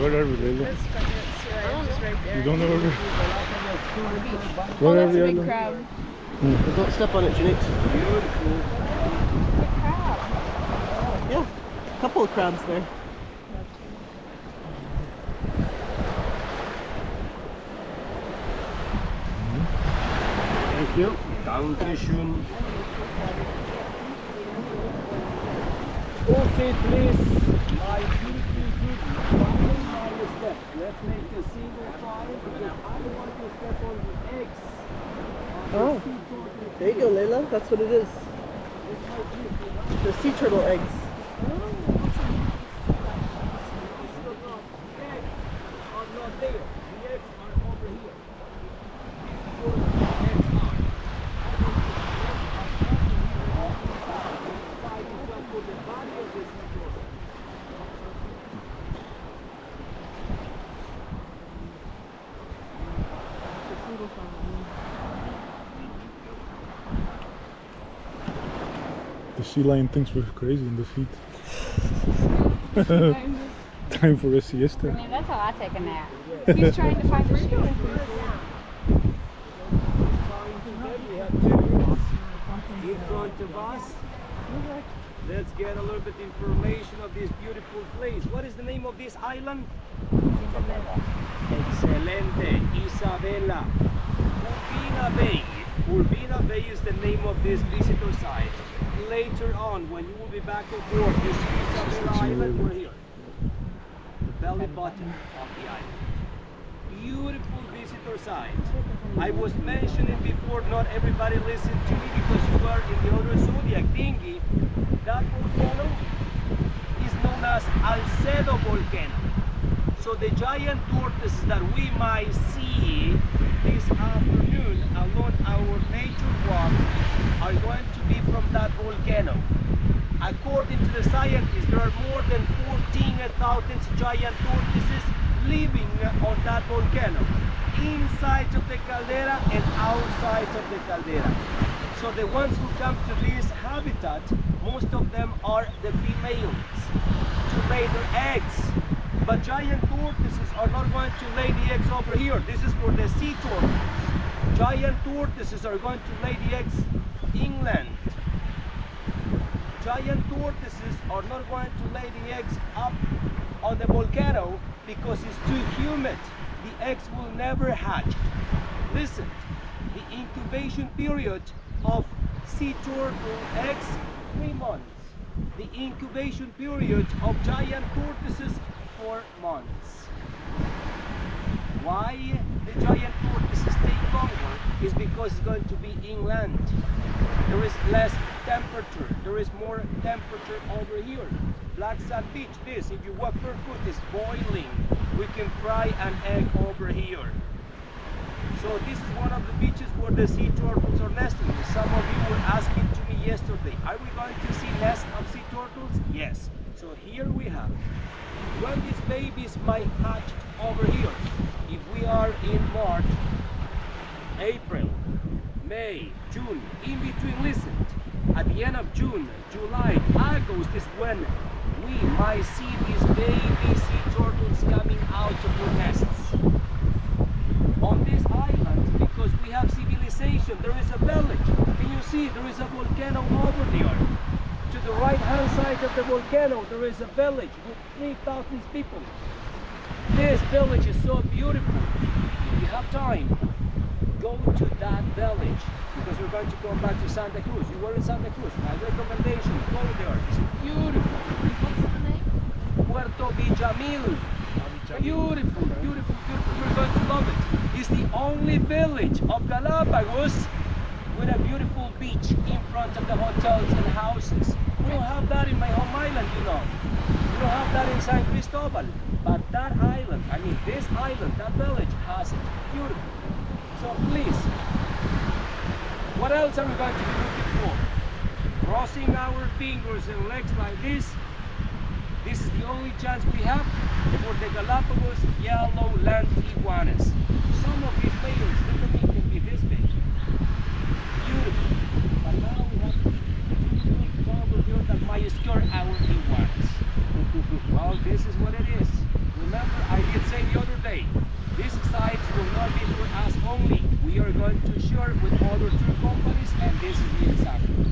Where are we, Layla? It's just right there. You don't know where we're... Oh, Where are that's we, a big Layla? crab. Don't step on it, Janix. Beautiful. Big crab. Yeah, a couple of crabs there. Thank you. Dankeschön. Okay, please. My beautiful good. Follow my step. Let's make a single file because I want to step on the eggs. Oh, there you go, Layla. That's what it is. The sea turtle eggs. The sea lion thinks we're crazy in the feet. Time for a I siesta. mean, that's how I take a nap. He's trying to find the shoes. In front of us. Let's get a little bit information of this beautiful place. What is the name of this island? Excelente, Isabella. Urbina Bay. Urbina Bay is the name of this visitor site. Later on, when you will be back on board, you see Isabella Island, we're here. The belly button of the island. Beautiful visitor site. I was mentioning before, not everybody listened to me because you are in the other zodiac dinghy. That volcano is known as Alcedo volcano. So the giant tortoises that we might see this afternoon along our nature walk are going to be from that volcano. According to the scientists, there are more than 14,000 giant tortoises living on that volcano, inside of the caldera and outside of the caldera. So the ones who come to this habitat, most of them are the females to lay their eggs. But giant tortoises are not going to lay the eggs over here. This is for the sea turtles. Giant tortoises are going to lay the eggs inland. Giant tortoises are not going to lay the eggs up on the volcano because it's too humid. The eggs will never hatch. Listen, the incubation period of sea turtle eggs, 3 months. The incubation period of giant tortoises, 4 months. Why the giant tortoises take longer is because it's going to be inland. There is less temperature. There is more temperature over here. Black Sand Beach, this, if you walk barefoot, is boiling. We can fry an egg over here. So this is one of the beaches where the sea turtles are nesting. Some of you were asking to me yesterday, are we going to see nests of sea turtles? Yes. So here we have, when these babies might hatch over here, if we are in March, April, May, June, in between, listen, at the end of June, July, August is when we might see these baby sea turtles coming out of their nests. On this island, because we have civilization, there is a village. Can you see there is a volcano over there? To the right hand side of the volcano, there is a village with 3,000 people. This village is so beautiful. If you have time, go to that village because we're going to come back to Santa Cruz. You were in Santa Cruz. My recommendation, go there. It's beautiful. What's the name? Puerto Villamil. Beautiful, beautiful, beautiful. You're going to love it. It's the only village of Galapagos with a beautiful beach in front of the hotels and houses. We don't have that in my home island, you know. We don't have that in San Cristobal. But that island, I mean this island, that village has it. Beautiful. So please, what else are we going to be looking for? Crossing our fingers and legs like this. This is the only chance we have for the Galapagos yellow land iguanas. Some of these males, look at me, can be this big. Beautiful. But now we have some over here that might scare our iguanas. Well, this is what it is. remember I did say the other day, these sites will not be for us only. We are going to share with other tour companies, and this is the example.